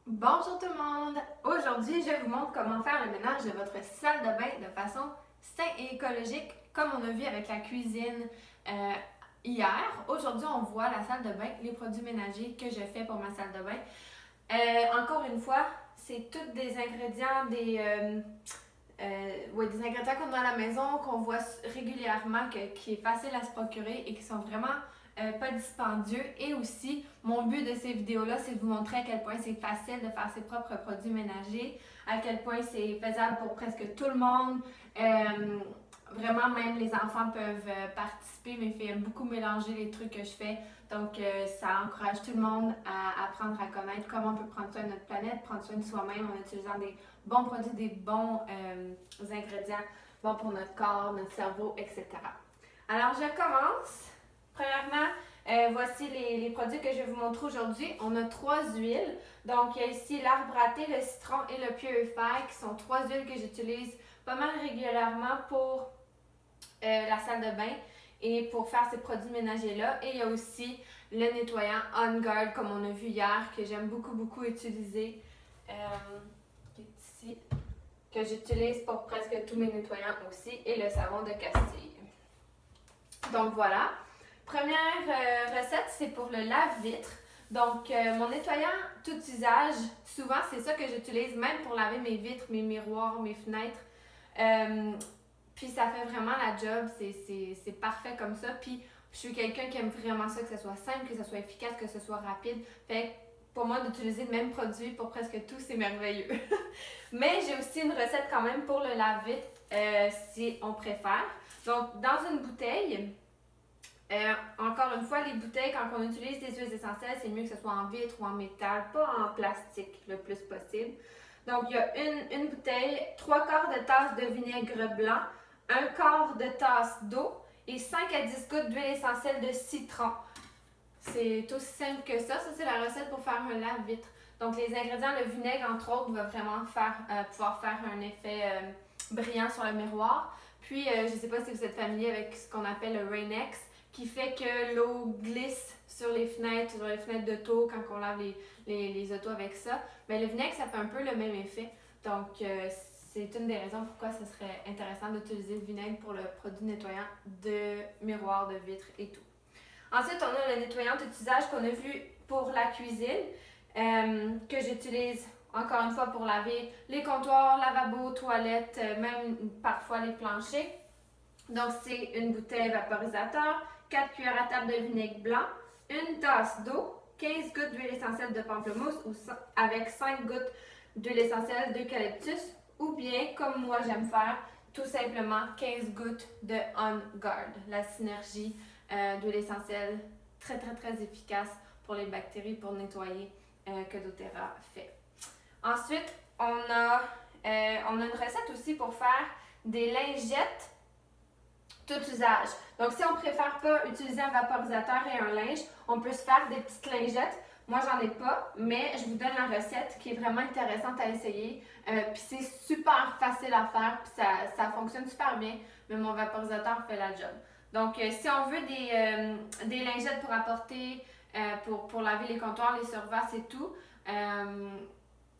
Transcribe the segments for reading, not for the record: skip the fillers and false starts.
Bonjour tout le monde! Aujourd'hui, je vous montre comment faire le ménage de votre salle de bain de façon saine et écologique, comme on a vu avec la cuisine hier. Aujourd'hui, on voit la salle de bain, les produits ménagers que je fais pour ma salle de bain. Encore une fois, c'est tous des ingrédients, des ingrédients qu'on a à la maison, qu'on voit régulièrement, qui est facile à se procurer et qui sont vraiment pas dispendieux. Et aussi, mon but de ces vidéos-là, c'est de vous montrer à quel point c'est facile de faire ses propres produits ménagers, à quel point c'est faisable pour presque tout le monde. Vraiment, même les enfants peuvent participer, mais il fait beaucoup mélanger les trucs que je fais. Donc, ça encourage tout le monde à apprendre à connaître comment on peut prendre soin de notre planète, prendre soin de soi-même en utilisant des bons produits, des bons ingrédients, bons pour notre corps, notre cerveau, etc. Alors, je commence. Premièrement, voici les produits que je vais vous montrer aujourd'hui. On a 3 huiles. Donc, il y a ici l'arbre à thé, le citron et le Purify, qui sont 3 huiles que j'utilise pas mal régulièrement pour la salle de bain et pour faire ces produits ménagers-là. Et il y a aussi le nettoyant On Guard, comme on a vu hier, que j'aime beaucoup utiliser, qui est ici, que j'utilise pour presque tous mes nettoyants aussi, et le savon de Castille. Donc voilà. Première recette, c'est pour le lave-vitre. Donc, mon nettoyant tout usage, souvent c'est ça que j'utilise même pour laver mes vitres, mes miroirs, mes fenêtres. Puis ça fait vraiment la job, c'est parfait comme ça. Puis je suis quelqu'un qui aime vraiment ça, que ce soit simple, que ce soit efficace, que ce soit rapide. Fait que pour moi, d'utiliser le même produit pour presque tout, c'est merveilleux. Mais j'ai aussi une recette quand même pour le lave-vitre, si on préfère. Donc, dans une bouteille, encore une fois, les bouteilles, quand on utilise des huiles essentielles, c'est mieux que ce soit en vitre ou en métal, pas en plastique le plus possible. Donc, il y a une bouteille, 3/4 de tasse de vinaigre blanc, 1/4 de tasse d'eau et 5 à 10 gouttes d'huile essentielle de citron. C'est aussi simple que ça. Ça, c'est la recette pour faire un lave-vitre. Donc, les ingrédients, le vinaigre, entre autres, va vraiment pouvoir faire un effet brillant sur le miroir. Puis, je ne sais pas si vous êtes familier avec ce qu'on appelle le Rain-X, qui fait que l'eau glisse sur les fenêtres d'auto quand on lave les autos avec ça. Mais le vinaigre, ça fait un peu le même effet. Donc, c'est une des raisons pourquoi ce serait intéressant d'utiliser le vinaigre pour le produit nettoyant de miroir, de vitre et tout. Ensuite, on a le nettoyant tout usage qu'on a vu pour la cuisine, que j'utilise encore une fois pour laver les comptoirs, lavabo, toilettes, même parfois les planchers. Donc, c'est une bouteille vaporisateur, 4 cuillères à table de vinaigre blanc, une tasse d'eau, 15 gouttes d'huile essentielle de pamplemousse avec 5 gouttes d'huile essentielle d'eucalyptus, ou bien, comme moi j'aime faire, tout simplement 15 gouttes de On Guard, la synergie d'huile essentielle très efficace pour les bactéries, pour nettoyer, que doTERRA fait. Ensuite, on a une recette aussi pour faire des lingettes tout usage. Donc, si on ne préfère pas utiliser un vaporisateur et un linge, on peut se faire des petites lingettes. Moi, j'en ai pas, mais je vous donne la recette qui est vraiment intéressante à essayer. Puis c'est super facile à faire, puis ça fonctionne super bien, mais mon vaporisateur fait la job. Donc, si on veut des lingettes pour apporter, pour laver les comptoirs, les surfaces et tout,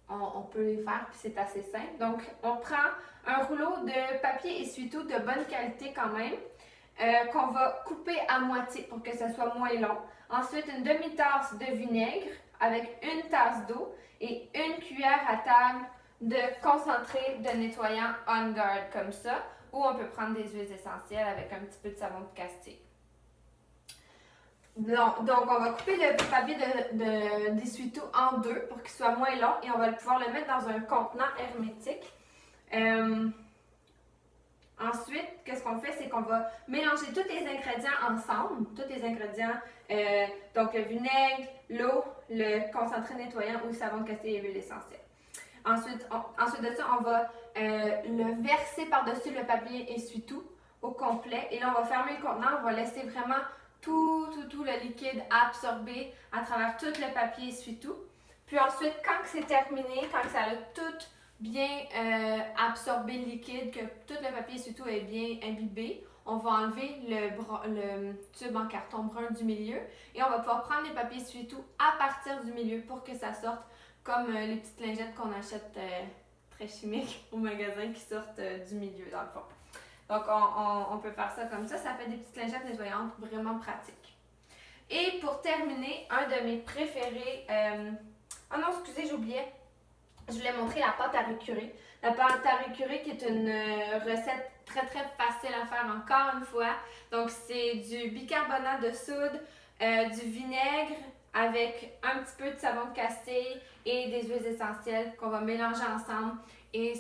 on peut les faire, puis c'est assez simple. Donc, on prend un rouleau de papier essuie-tout de bonne qualité quand même, qu'on va couper à moitié pour que ce soit moins long. Ensuite, une demi-tasse de vinaigre avec une tasse d'eau et une cuillère à table de concentré de nettoyant On Guard comme ça, ou on peut prendre des huiles essentielles avec un petit peu de savon de Castille. Donc, on va couper le papier d'essuie-tout en deux pour qu'il soit moins long et on va pouvoir le mettre dans un contenant hermétique. Ensuite, qu'est-ce qu'on fait? C'est qu'on va mélanger tous les ingrédients ensemble, tous les ingrédients, donc le vinaigre, l'eau, le concentré nettoyant ou le savon de Castille et l'huile essentielle. Ensuite de ça, on va le verser par-dessus le papier essuie-tout au complet et là, on va fermer le contenant, on va laisser vraiment tout le liquide absorbé à travers tout le papier essuie-tout. Puis ensuite, quand c'est terminé, quand ça a tout bien absorbé le liquide, que tout le papier essuie-tout est bien imbibé, on va enlever le tube en carton brun du milieu et on va pouvoir prendre les papiers essuie-tout à partir du milieu pour que ça sorte comme les petites lingettes qu'on achète très chimiques au magasin qui sortent du milieu dans le fond. Donc on peut faire ça comme ça fait des petites lingettes nettoyantes vraiment pratiques. Et pour terminer, un de mes préférés, oh non excusez j'oubliais, je voulais montrer la pâte à récurer. La pâte à récurer qui est une recette très très facile à faire encore une fois. Donc c'est du bicarbonate de soude, du vinaigre avec un petit peu de savon de castille et des huiles essentielles qu'on va mélanger ensemble et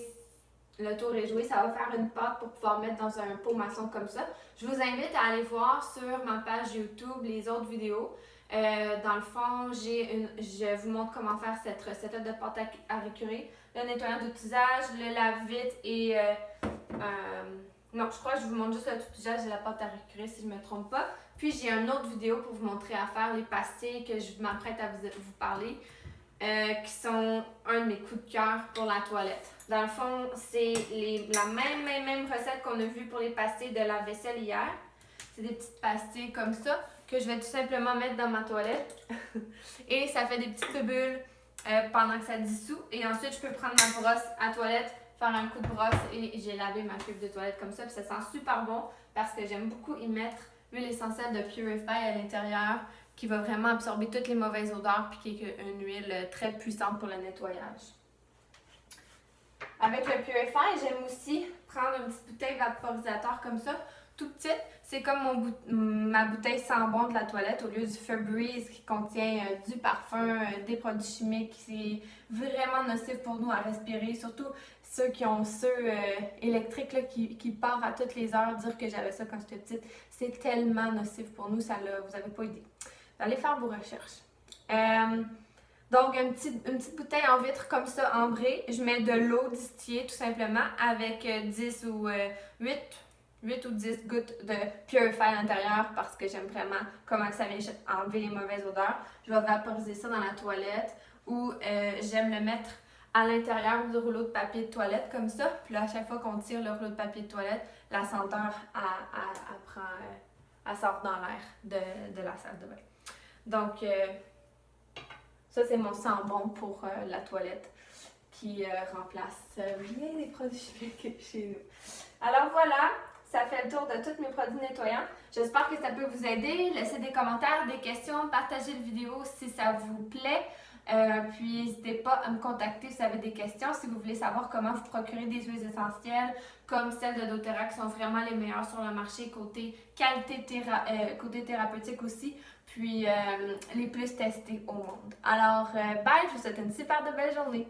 le tour est joué. Ça va faire une pâte pour pouvoir mettre dans un pot maçon comme ça. Je vous invite à aller voir sur ma page YouTube les autres vidéos. Dans le fond, je vous montre comment faire cette recette de pâte à récurer. Le nettoyant d'utilisage, le lave-vite et... non, je crois que je vous montre juste l'utilisage de la pâte à récurer si je ne me trompe pas. Puis j'ai une autre vidéo pour vous montrer à faire les pastilles que je m'apprête à vous parler, qui sont un de mes coups de cœur pour la toilette. Dans le fond, c'est la même recette qu'on a vue pour les pastilles de la vaisselle hier. C'est des petites pastilles comme ça que je vais tout simplement mettre dans ma toilette. Et ça fait des petites bulles pendant que ça dissout. Et ensuite, je peux prendre ma brosse à toilette, faire un coup de brosse et j'ai lavé ma cuve de toilette comme ça. Puis ça sent super bon parce que j'aime beaucoup y mettre l'huile essentielle de Purify à l'intérieur qui va vraiment absorber toutes les mauvaises odeurs puis qui est une huile très puissante pour le nettoyage. Avec le Purify, j'aime aussi prendre une petite bouteille vaporisateur comme ça, tout petite. C'est comme ma bouteille sans-bon de la toilette au lieu du Febreze qui contient du parfum, des produits chimiques. C'est vraiment nocif pour nous à respirer, surtout ceux qui ont ceux électriques là, qui partent à toutes les heures. Dire que j'avais ça quand j'étais petite, c'est tellement nocif pour nous, vous n'avez pas idée. Allez faire vos recherches. Donc, une petite bouteille en vitre comme ça, ambrée. Je mets de l'eau distillée tout simplement avec 10 ou 8 ou 10 gouttes de Purify à l'intérieur parce que j'aime vraiment comment ça vient enlever les mauvaises odeurs. Je vais vaporiser ça dans la toilette ou j'aime le mettre à l'intérieur du rouleau de papier de toilette comme ça. Puis là, à chaque fois qu'on tire le rouleau de papier de toilette, la senteur, elle sort dans l'air de la salle de bain. Donc, ça, c'est mon sambon pour la toilette qui remplace bien des produits chimiques chez nous. Alors voilà, ça fait le tour de tous mes produits nettoyants. J'espère que ça peut vous aider. Laissez des commentaires, des questions, partagez la vidéo si ça vous plaît. Puis n'hésitez pas à me contacter si vous avez des questions, si vous voulez savoir comment vous procurer des huiles essentielles comme celles de doTERRA qui sont vraiment les meilleures sur le marché côté qualité côté thérapeutique aussi, puis les plus testées au monde. Alors bye, je vous souhaite une super belle journée.